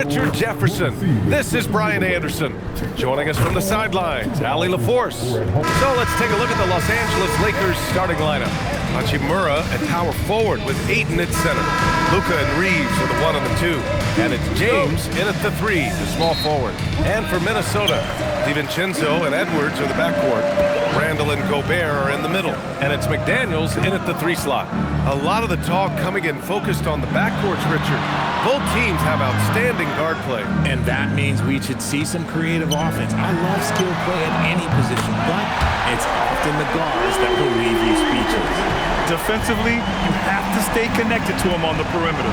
Richard Jefferson. This is Brian Anderson. Joining us from the sidelines, Allie LaForce. So let's take a look at the Los Angeles Lakers starting lineup. Hachimura at power forward with Ayton at center. Luka and Reeves are the 1 and the 2. And it's James in at the 3, the small forward. And for Minnesota, DiVincenzo and Edwards are the backcourt. Randall and Gobert are in the middle. And it's McDaniels in at the 3 slot. A lot of the talk coming in focused on the backcourts, Richard. Both teams have outstanding guard play. And that means we should see some creative offense. I love skill play at any position, but it's often the guards that will leave you speechless. Defensively, you have to stay connected to him on the perimeter.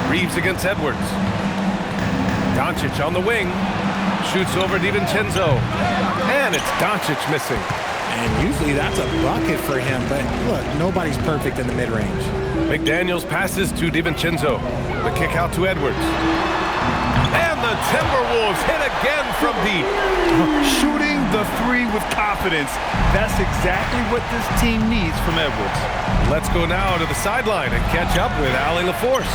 Reeves against Edwards. Doncic on the wing. Shoots over DiVincenzo. And it's Doncic missing. And usually that's a bucket for him, but look, nobody's perfect in the mid-range. McDaniels passes to DiVincenzo. The kick out to Edwards. And the Timberwolves hit again from deep. Shooting the 3 with confidence. That's exactly what this team needs from Edwards. Let's go now to the sideline and catch up with Allie LaForce.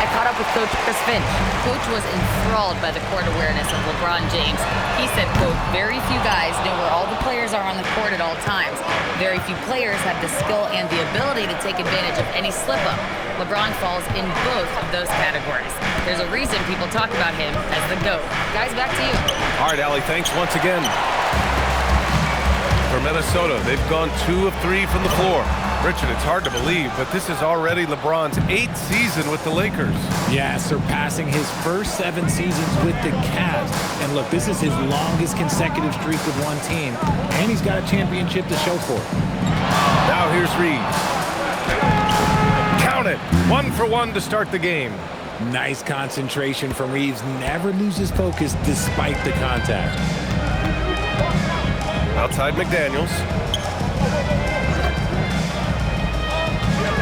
I caught up with Coach Chris Finch. Coach was enthralled by the court awareness of LeBron James. He said, quote, very few guys know where all the players are on the court at all times. Very few players have the skill and the ability to take advantage of any slip-up. LeBron falls in both of those categories. There's a reason people talk about him as the GOAT. Guys, back to you. All right, Allie, thanks once again. For Minnesota, they've gone 2 of 3 from the floor. Richard, it's hard to believe, but this is already LeBron's 8th season with the Lakers. Yeah, surpassing his first 7 seasons with the Cavs. And look, this is his longest consecutive streak with one team, and he's got a championship to show for it. Now here's Reeves. Count it, 1 for 1 to start the game. Nice concentration from Reeves, never loses focus despite the contact. Outside McDaniels.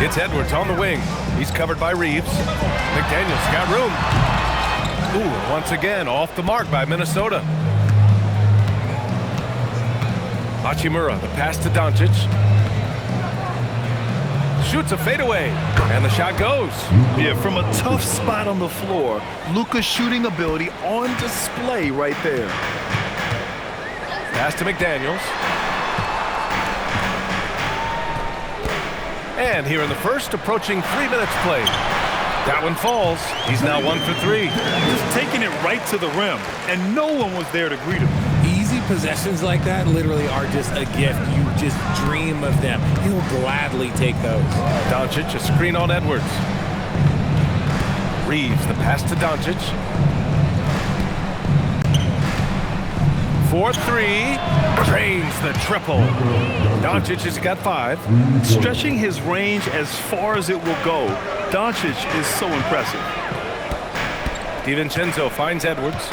It's Edwards on the wing. He's covered by Reeves. McDaniels got room. Ooh, once again, off the mark by Minnesota. Hachimura, the pass to Doncic. Shoots a fadeaway, and the shot goes. Yeah, from a tough spot on the floor, Luka's shooting ability on display right there. Pass to McDaniels. And here in the first, approaching 3 minutes played. That one falls. He's now 1 for 3. Just taking it right to the rim, and no one was there to greet him. Easy possessions like that literally are just a gift. You just dream of them. He'll gladly take those. Doncic, a screen on Edwards. Reeves, the pass to Doncic. 4-3, drains the triple. Doncic has got 5. Stretching his range as far as it will go, Doncic is so impressive. DiVincenzo finds Edwards.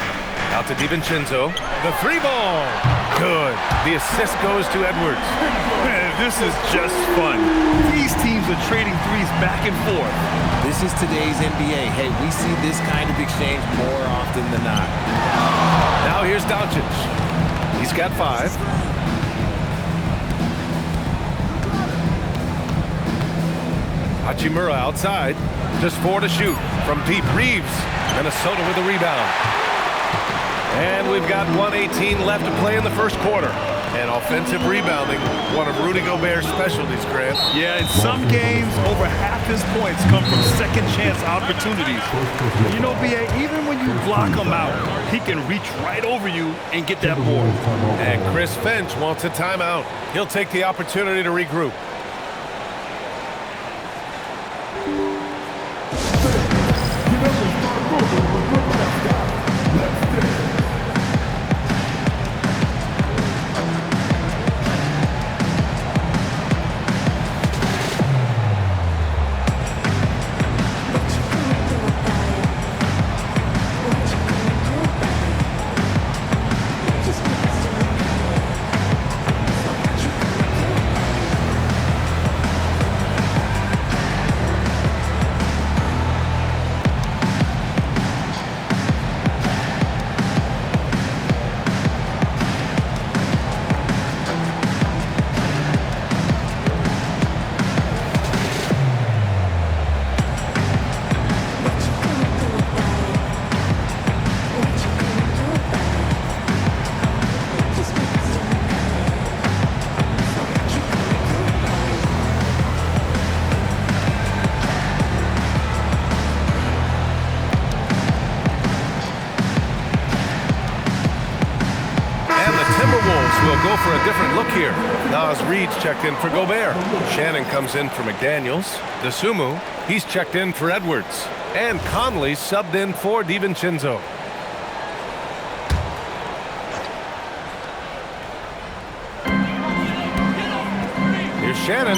Out to DiVincenzo. The 3 ball. Good. The assist goes to Edwards. Man, this is just fun. These teams are trading 3s back and forth. This is today's NBA. Hey, we see this kind of exchange more often than not. Now here's Doncic. He's got 5. Hachimura outside. Just 4 to shoot. From deep, Reeves. Minnesota with a rebound. And we've got 1:18 left to play in the first quarter. And offensive rebounding, one of Rudy Gobert's specialties, Grant. Yeah, in some games, over half his points come from second chance opportunities. You know, B.A., even when you block him out, he can reach right over you and get that board. And Chris Finch wants a timeout. He'll take the opportunity to regroup. go for a different look here. Nas Reed's checked in for Gobert. Shannon comes in for McDaniels. DeSumo, he's checked in for Edwards. And Conley subbed in for DiVincenzo. Here's Shannon.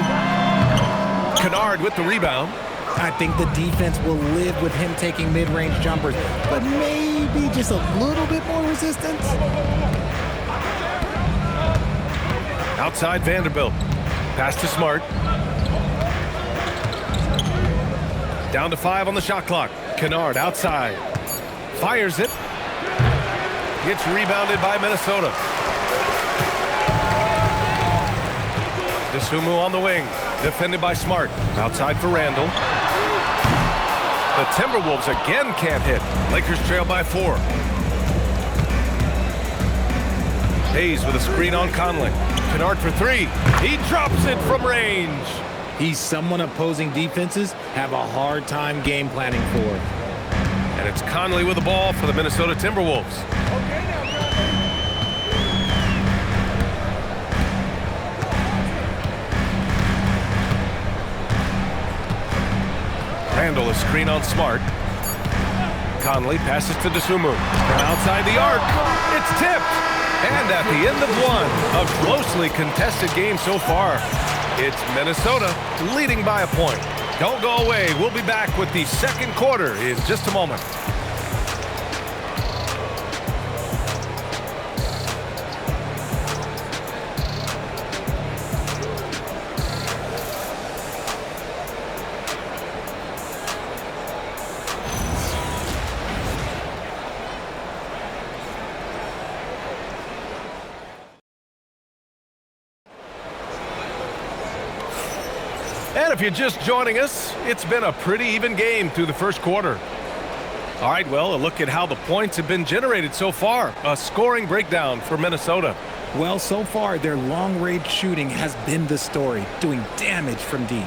Kennard with the rebound. I think the defense will live with him taking mid-range jumpers, but maybe just a little bit more resistance. Outside Vanderbilt. Pass to Smart. Down to 5 on the shot clock. Kennard outside. Fires it. Gets rebounded by Minnesota. DeSumo on the wing. Defended by Smart. Outside for Randall. The Timberwolves again can't hit. Lakers trail by 4. Hayes with a screen on Conley. Kennard for 3. He drops it from range. He's someone opposing defenses have a hard time game planning for. And it's Conley with the ball for the Minnesota Timberwolves. Randall a screen on Smart. Conley passes to DeSumo. From outside the arc. It's tipped. And at the end of 1, a closely contested game so far. It's Minnesota leading by a point. Don't go away. We'll be back with the second quarter in just a moment. And if you're just joining us, it's been a pretty even game through the first quarter. All right, well, a look at how the points have been generated so far. A scoring breakdown for Minnesota. Well, so far, their long-range shooting has been the story, doing damage from deep.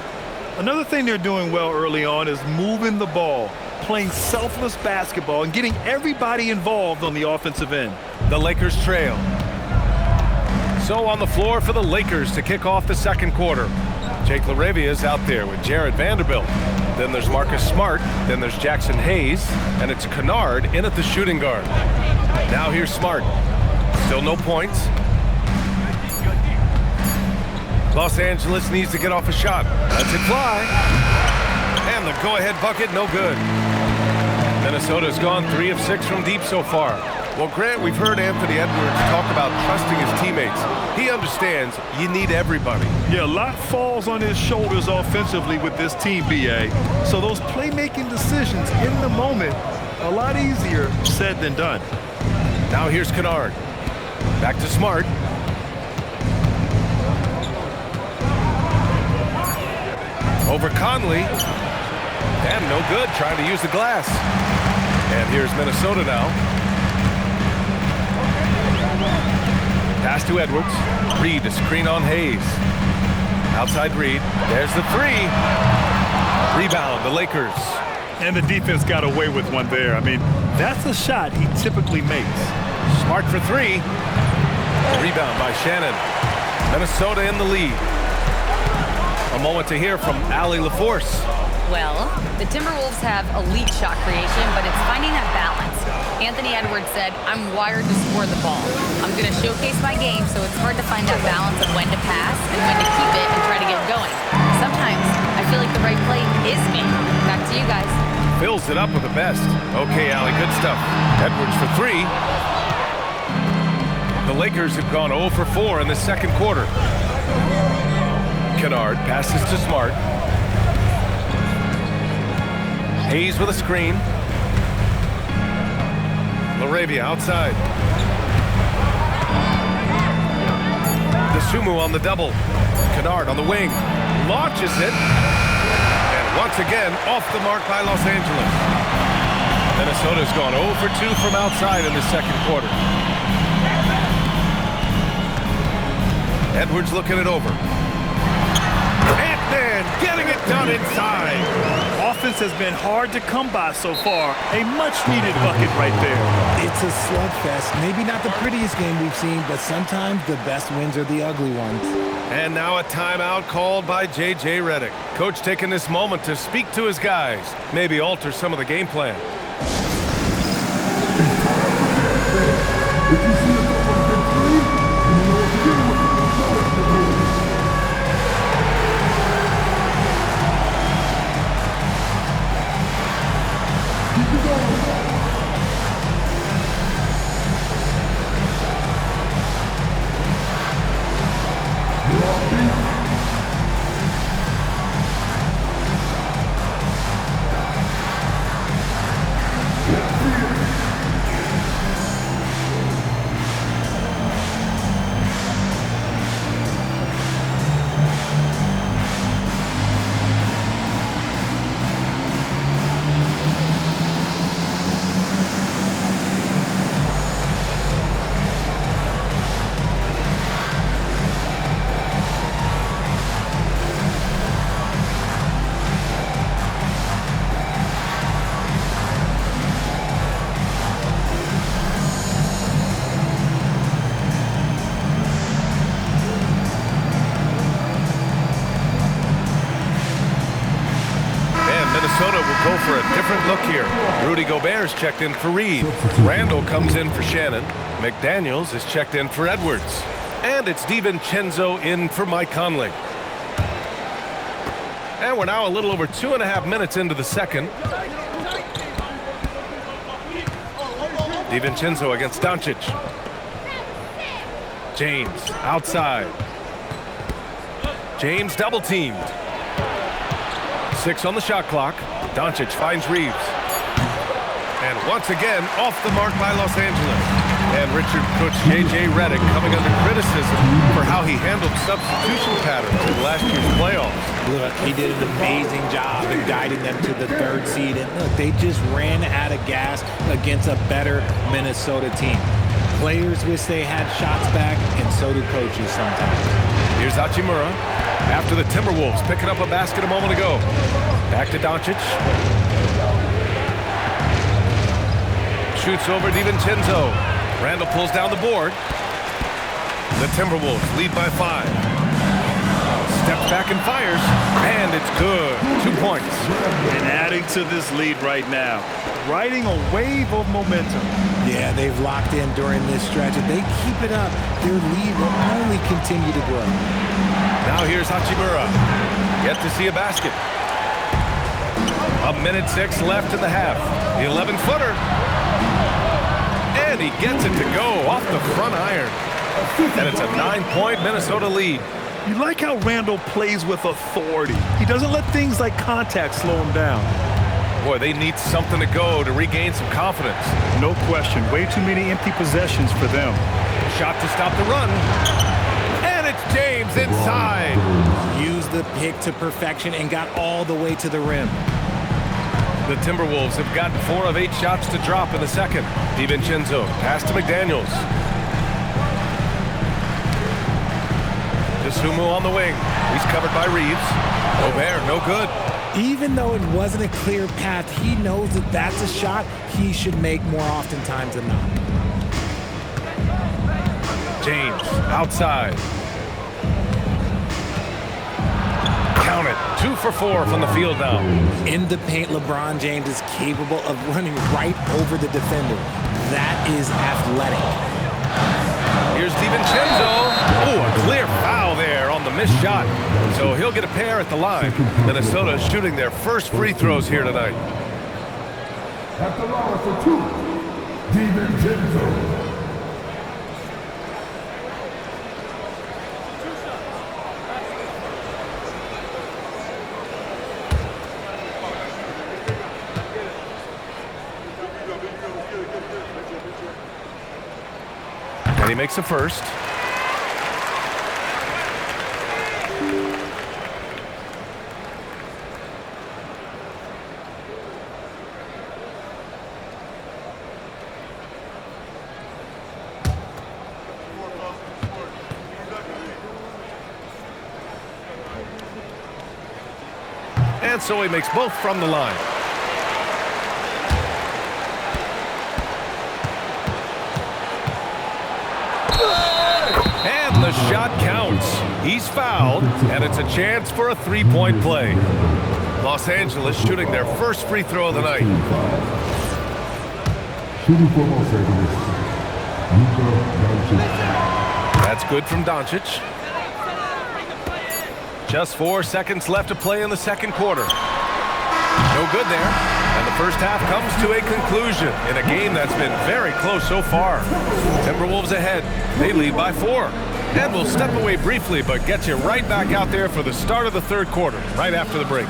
Another thing they're doing well early on is moving the ball, playing selfless basketball, and getting everybody involved on the offensive end. The Lakers trail. So on the floor for the Lakers to kick off the second quarter. Jake LaRavia is out there with Jared Vanderbilt. Then there's Marcus Smart. Then there's Jackson Hayes. And it's Kennard in at the shooting guard. Now here's Smart. Still no points. Los Angeles needs to get off a shot. Lets it fly. And the go-ahead bucket, no good. Minnesota's gone 3 of 6 from deep so far. Well, Grant, we've heard Anthony Edwards talk about trusting his teammates. He understands you need everybody. Yeah, a lot falls on his shoulders offensively with this team, BA. So those playmaking decisions in the moment, a lot easier said than done. Now here's Kennard. Back to Smart. Over Conley. And no good, trying to use the glass. And here's Minnesota now. Pass to Edwards. Reed, a screen on Hayes. Outside Reed. There's the 3. Rebound, the Lakers. And the defense got away with one there. I mean, that's a shot he typically makes. Smart for 3. Rebound by Shannon. Minnesota in the lead. A moment to hear from Allie LaForce. Well, the Timberwolves have elite shot creation, but it's finding that balance. Anthony Edwards said, I'm wired to score the ball. I'm going to showcase my game, so it's hard to find that balance of when to pass and when to keep it and try to get going. Sometimes I feel like the right play is me. Back to you guys. Fills it up with the best. Okay, Allie, good stuff. Edwards for 3. The Lakers have gone 0 for 4 in the second quarter. Kennard passes to Smart. Hayes with a screen. LaRavia outside. DeSumo on the double. Kennard on the wing. Launches it. And once again, off the mark by Los Angeles. Minnesota's gone 0 for 2 from outside in the second quarter. Edwards looking it over. And then getting it done inside. Offense has been hard to come by so far. A much-needed bucket right there. It's a slugfest. Maybe not the prettiest game we've seen, but sometimes the best wins are the ugly ones. And now a timeout called by J.J. Redick. Coach taking this moment to speak to his guys, maybe alter some of the game plan. Minnesota will go for a different look here. Rudy Gobert's checked in for Reed. Randall comes in for Shannon. McDaniels is checked in for Edwards. And it's DiVincenzo in for Mike Conley. And we're now a little over 2.5 minutes into the second. DiVincenzo against Doncic. James outside. James double teamed. 6 on the shot clock. Doncic finds Reeves. And once again, off the mark by Los Angeles. And Coach J.J. Redick coming under criticism for how he handled substitution patterns in last year's playoffs. Look, he did an amazing job in guiding them to the 3rd seed. And look, they just ran out of gas against a better Minnesota team. Players wish they had shots back, and so do coaches sometimes. Here's Hachimura. After the Timberwolves picking up a basket a moment ago. Back to Doncic. Shoots over DiVincenzo. Randall pulls down the board. The Timberwolves lead by 5. Steps back and fires. And it's good. 2 points. And adding to this lead right now. Riding a wave of momentum. Yeah, they've locked in during this stretch. If they keep it up, their lead will only continue to grow. Now here's Hachimura. Yet to see a basket. 1:06 left in the half. The 11-footer. And he gets it to go off the front iron. And it's a 9-point Minnesota lead. You like how Randall plays with authority. He doesn't let things like contact slow him down. Boy, they need something to go to regain some confidence. No question. Way too many empty possessions for them. Shot to stop the run. And it's James inside. Used the pick to perfection and got all the way to the rim. The Timberwolves have gotten 4 of 8 shots to drop in the second. DiVincenzo, pass to McDaniels. Dosunmu on the wing. He's covered by Reeves. Gobert, no good. Even though it wasn't a clear path, he knows that that's a shot he should make more oftentimes than not. James, outside. Count it. 2 for 4 from the field now. In the paint, LeBron James is capable of running right over the defender. That is athletic. Here's DiVincenzo. Oh, a clear foul there on the missed shot. So he'll get a pair at the line. Minnesota is shooting their first free throws here tonight. At the line for 2, DiVincenzo. And he makes a first. And so he makes both from the line. And the shot counts. He's fouled, and it's a chance for a three-point play. Los Angeles shooting their first free throw of the night. Shooting for Los Angeles. That's good from Doncic. Just 4 seconds left to play in the second quarter. No good there. And the first half comes to a conclusion in a game that's been very close so far. Timberwolves ahead. They lead by 4. And we'll step away briefly, but get you right back out there for the start of the third quarter, right after the break.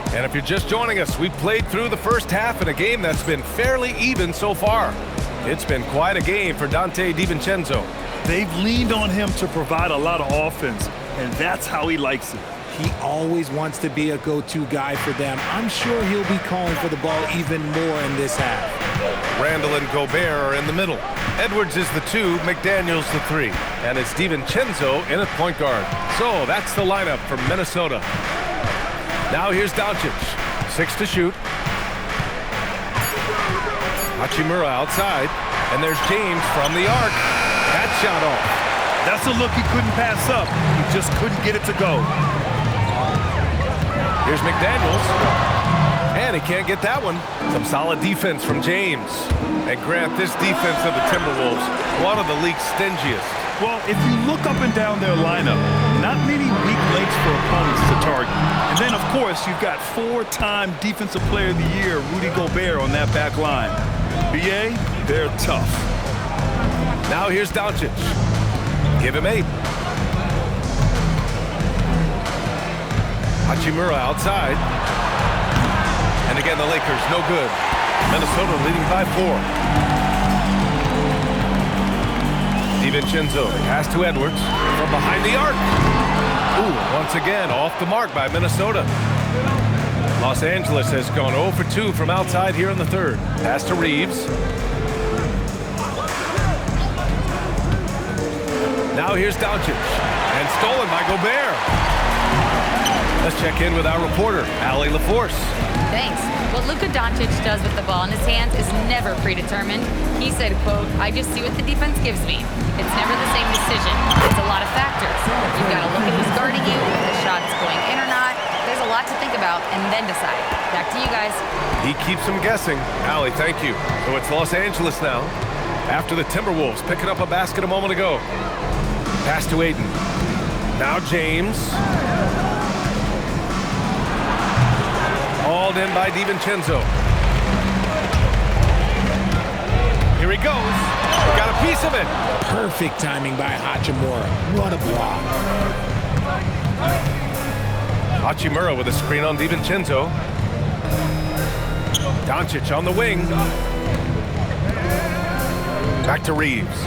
And if you're just joining us, we played through the first half in a game that's been fairly even so far. It's been quite a game for Donte DiVincenzo. They've leaned on him to provide a lot of offense, and that's how he likes it. He always wants to be a go-to guy for them. I'm sure he'll be calling for the ball even more in this half. Randall and Gobert are in the middle. Edwards is the 2, McDaniels the 3. And it's DiVincenzo in at point guard. So that's the lineup for Minnesota. Now here's Doncic. 6 to shoot. Hachimura outside. And there's James from the arc. That shot off. That's a look he couldn't pass up. He just couldn't get it to go. Here's McDaniels. And he can't get that one. Some solid defense from James. And Grant, this defense of the Timberwolves, one of the league's stingiest. Well, if you look up and down their lineup, not many weak links for opponents to target. And then, of course, you've got 4-time Defensive Player of the Year, Rudy Gobert, on that back line. BA, they're tough. Now here's Doncic. Give him 8. Hachimura outside. And again, the Lakers, no good. Minnesota leading by 4. DiVincenzo, pass to Edwards from behind the arc. Ooh, once again, off the mark by Minnesota. Los Angeles has gone 0 for 2 from outside here in the third. Pass to Reeves. Now here's Doncic. And stolen by Gobert. Let's check in with our reporter, Allie LaForce. Thanks. What Luka Doncic does with the ball in his hands is never predetermined. He said, quote, "I just see what the defense gives me. It's never the same decision. It's a lot of factors. You've got to look at who's guarding you, if the shot's going in or not. There's a lot to think about and then decide." Back to you guys. He keeps them guessing. Allie, thank you. So it's Los Angeles now. After the Timberwolves picking up a basket a moment ago. Pass to Ayton. Now James. Hauled in by DiVincenzo. Here he goes. Got a piece of it. Perfect timing by Hachimura. What a block. Hachimura with a screen on DiVincenzo. Doncic on the wing. Back to Reeves.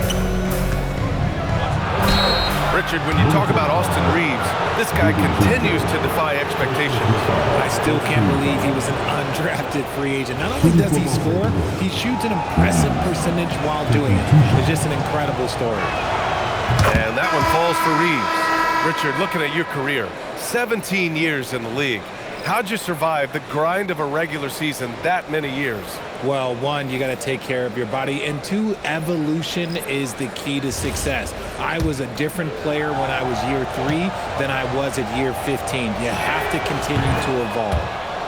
Richard, when you talk about Austin Reeves, this guy continues to defy expectations. I still can't believe he was an undrafted free agent. Not only does he score, he shoots an impressive percentage while doing it. It's just an incredible story. And that one falls for Reeves. Richard, looking at your career, 17 years in the league. How'd you survive the grind of a regular season that many years? Well, 1, you got to take care of your body, and 2, evolution is the key to success. I was a different player when I was year 3 than I was at year 15. You have to continue to evolve.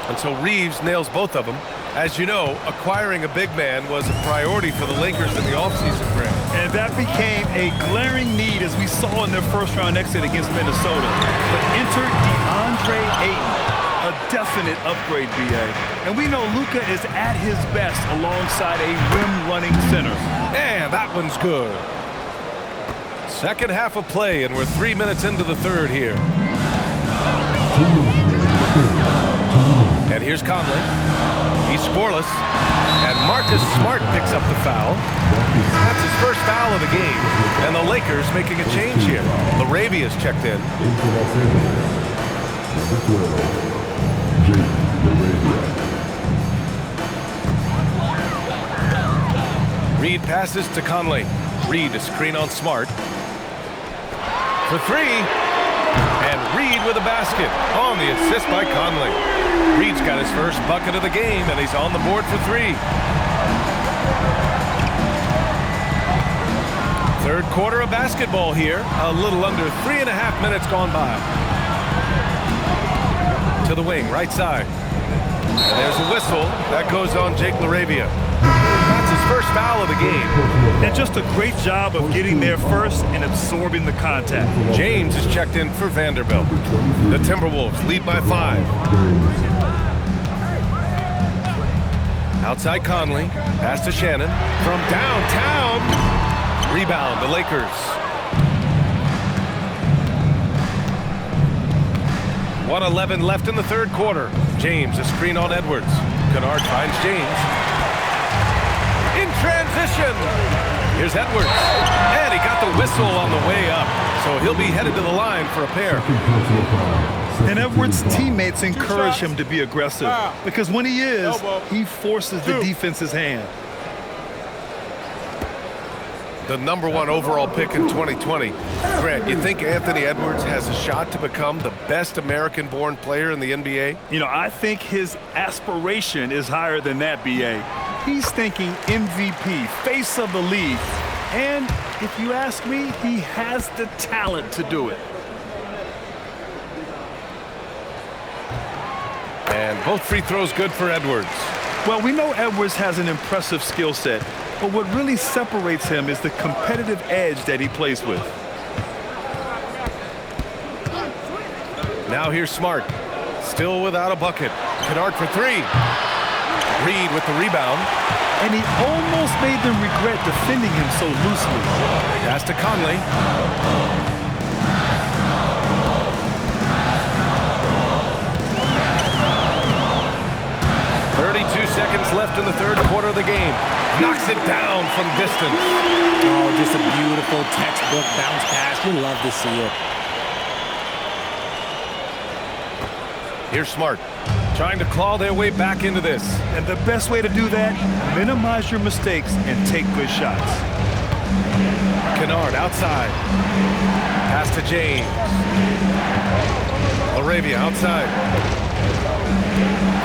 And so Reeves nails both of them. As you know, acquiring a big man was a priority for the Lakers in the offseason, Grant. And that became a glaring need as we saw in their first-round exit against Minnesota. But enter DeAndre Ayton, a definite upgrade, B.A. And we know Luka is at his best alongside a rim-running center. And that one's good. Second half of play, and we're 3 minutes into the third here. And here's Conley. He's scoreless. And Marcus Smart picks up the foul. That's his first foul of the game. And the Lakers making a change here. Laravia's checked in. Reed passes to Conley. Reed, a screen on Smart. For three. And Reed with a basket on the assist by Conley. Reed's got his first bucket of the game, and he's on the board for three. Third quarter of basketball here. A little under 3.5 minutes gone by. To the wing, right side. And there's a whistle. That goes on Jake Laravia. That's his first foul of the game. And just a great job of getting there first and absorbing the contact. James is checked in for Vanderbilt. The Timberwolves lead by 5. Outside Conley. Pass to Shannon. From downtown. Rebound, the Lakers. 1:11 left in the third quarter. James, a screen on Edwards. Kennard finds James. In transition. Here's Edwards. And he got the whistle on the way up. So he'll be headed to the line for a pair. And Edwards' teammates encourage him to be aggressive because when he is, he forces the defense's hand. The #1 overall pick in 2020. Grant, you think Anthony Edwards has a shot to become the best American-born player in the NBA? You know, I think his aspiration is higher than that, B.A. He's thinking MVP, face of the league. And if you ask me, he has the talent to do it. And both free throws good for Edwards. Well, we know Edwards has an impressive skill set, but what really separates him is the competitive edge that he plays with. Now here's Smart. Still without a bucket. Kennard for three. Reed with the rebound. And he almost made them regret defending him so loosely. Pass to Conley. 32 seconds left in the third quarter of the game. Knocks it down from distance. Oh, just a beautiful textbook bounce pass. You love to see it. Here's Smart, trying to claw their way back into this. And the best way to do that, minimize your mistakes and take good shots. Kennard outside. Pass to James. Laravia outside.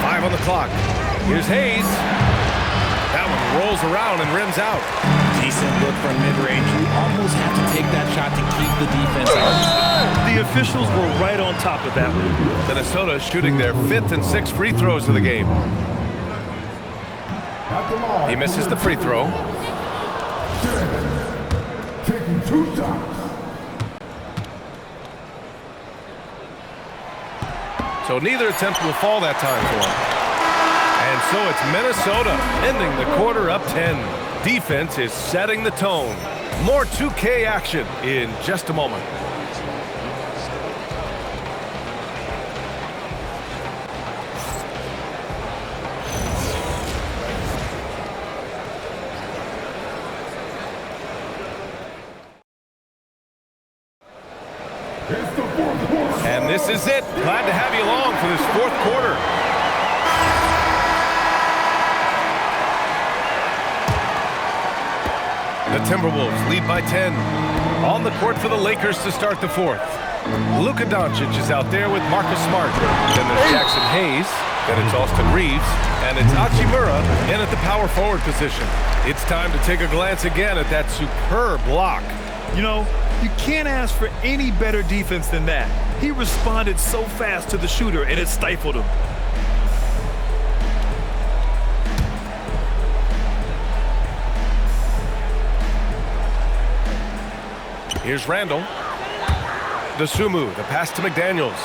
5 on the clock. Here's Hayes. That one rolls around and rims out. Decent look from mid-range. You almost have to take that shot to keep the defense out. The officials were right on top of that one. Minnesota shooting their 5th and 6th free throws of the game. He misses the free throw. Taking 2 shots. So neither attempt will fall that time for him. And so it's Minnesota ending the quarter up 10. Defense is setting the tone. More 2K action in just a moment. And this is it. Glad to have you along for this 4th quarter. The Timberwolves lead by 10. On the court for the Lakers to start the 4th. Luka Doncic is out there with Marcus Smart. Then there's Jackson Hayes. Then it's Austin Reeves. And it's Hachimura in at the power forward position. It's time to take a glance again at that superb block. You know, you can't ask for any better defense than that. He responded so fast to the shooter, and it stifled him. Here's Randall. DeSumo, the pass to McDaniels.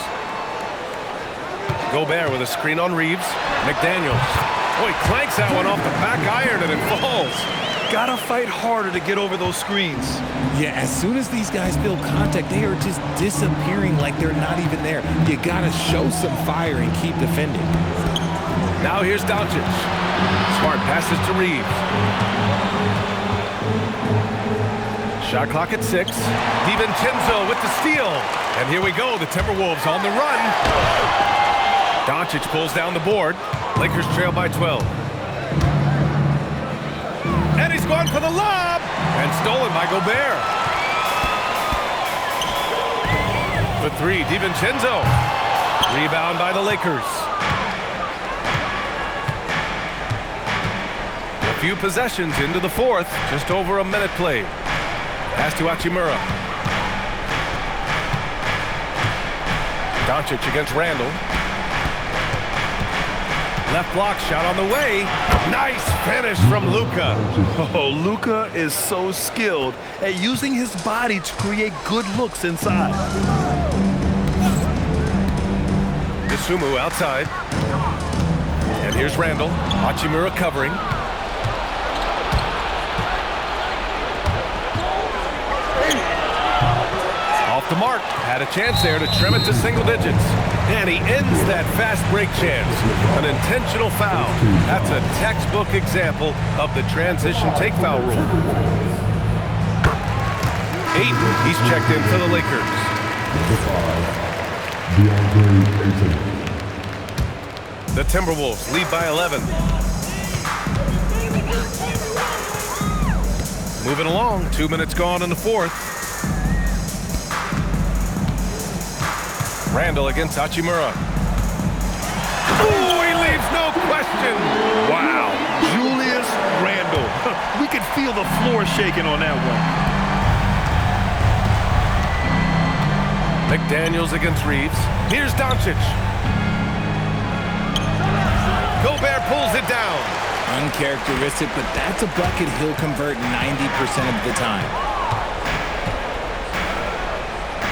Gobert with a screen on Reeves. McDaniels. Oh, he clanks that one off the back iron and it falls. Gotta fight harder to get over those screens. Yeah, as soon as these guys feel contact, they are just disappearing like they're not even there. You gotta show some fire and keep defending. Now here's Doncic. Smart passes to Reeves. Shot clock at 6. DiVincenzo with the steal. And here we go, the Timberwolves on the run. Doncic pulls down the board. Lakers trail by 12. And he's going for the lob. And stolen by Gobert. For 3, DiVincenzo. Rebound by the Lakers. A few possessions into the fourth. Just over a minute played. Pass to Hachimura. Doncic against Randall. Left block shot on the way. Nice finish from Luka. Oh, Luka is so skilled at using his body to create good looks inside. DeSumo outside. And here's Randall. Hachimura covering. Off the mark. Had a chance there to trim it to single digits. And he ends that fast break chance. An intentional foul. That's a textbook example of the transition take foul rule. 8. He's checked in for the Lakers. The Timberwolves lead by 11. Moving along. 2 minutes gone in the fourth. Randall against Hachimura. Ooh, he leaves no question. Wow, Julius Randle. We could feel the floor shaking on that one. McDaniels against Reeves. Here's Doncic. Gobert pulls it down. Uncharacteristic, but that's a bucket he'll convert 90% of the time.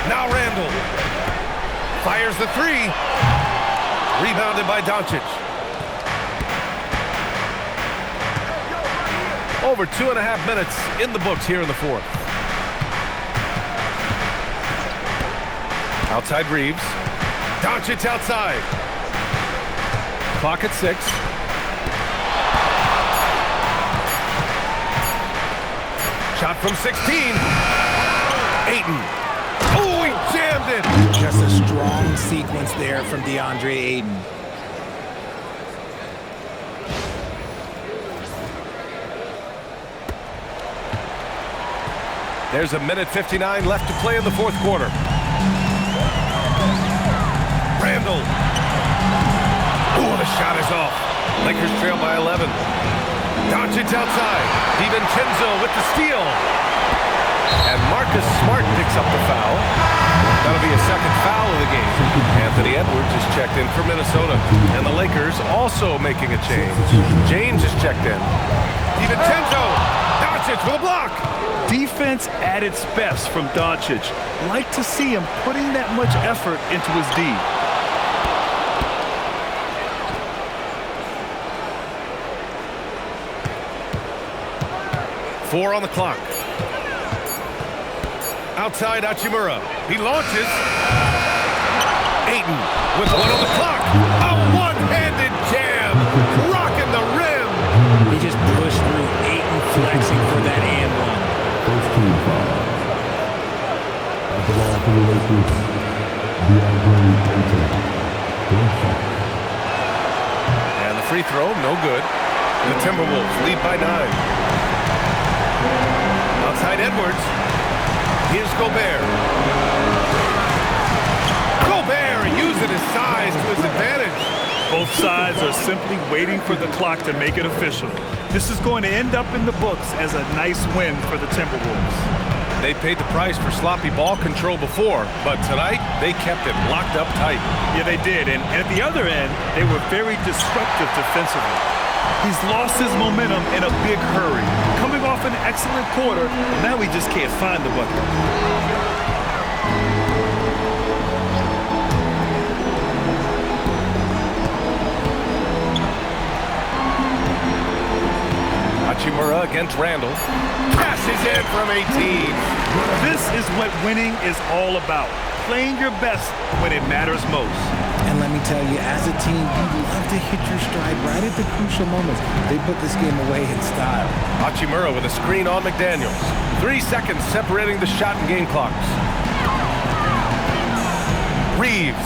Now Randall. Fires the 3. Rebounded by Doncic. Over 2.5 minutes in the books here in the fourth. Outside Reeves. Doncic outside. Clock at 6. Shot from 16. Ayton. Oh, he jammed it. Just a strong sequence there from DeAndre Ayton. There's a minute 59 left to play in the fourth quarter. Randall. Oh, the shot is off. Lakers trail by 11. Doncic outside. DiVincenzo with the steal. And Marcus Smart picks up the foul. That'll be a second foul of the game. Anthony Edwards is checked in for Minnesota. And the Lakers also making a change. James is checked in. DiVincenzo. Doncic with a block. Defense at its best from Doncic. Like to see him putting that much effort into his D. Four on the clock. Outside Hachimura. He launches. Ayton with one on the clock. A one-handed jam. Rocking the rim. He just pushed through. Ayton flexing for that and one. First team foul. At the ball for the Lakers, DeAndre Ayton. And the free throw, no good. The Timberwolves lead by 9. Outside Edwards. Here's Gobert. Gobert using his size to his advantage. Both sides are simply waiting for the clock to make it official. This is going to end up in the books as a nice win for the Timberwolves. They paid the price for sloppy ball control before, but tonight they kept it locked up tight. Yeah, they did. And at the other end, they were very disruptive defensively. He's lost his momentum in a big hurry. Coming off an excellent quarter, now he just can't find the bucket. Hachimura against Randall. Passes in from 18. This is what winning is all about. Playing your best when it matters most. And let me tell you, as a team, you love to hit your stride right at the crucial moments. They put this game away in style. Hachimura with a screen on McDaniels. 3 seconds separating the shot and game clocks. Reeves.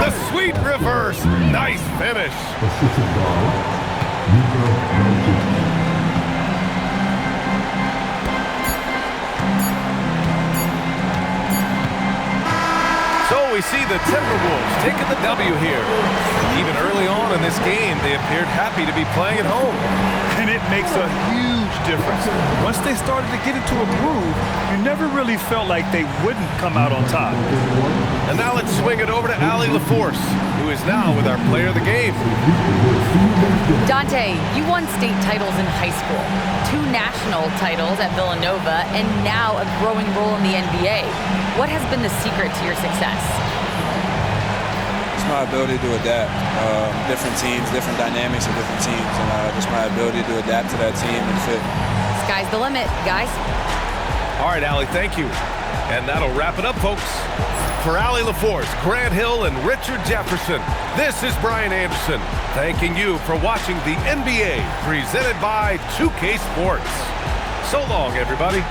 The sweet reverse. Nice finish. Assistant guard, Luka Doncic. So we see the Timberwolves taking the W here. Even early on in this game, they appeared happy to be playing at home. And it makes a huge difference. Once they started to get into a groove, you never really felt like they wouldn't come out on top. And now let's swing it over to Allie LaForce, who is now with our player of the game. Dante, you won state titles in high school, 2 national titles at Villanova, and now a growing role in the NBA. What has been the secret to your success? It's my ability to adapt. Different teams, different dynamics of different teams, and just my ability to adapt to that team and fit. Sky's the limit, guys. All right, Allie, thank you. And that'll wrap it up, folks. For Allie LaForce, Grant Hill, and Richard Jefferson, this is Brian Anderson, thanking you for watching the NBA presented by 2K Sports. So long, everybody.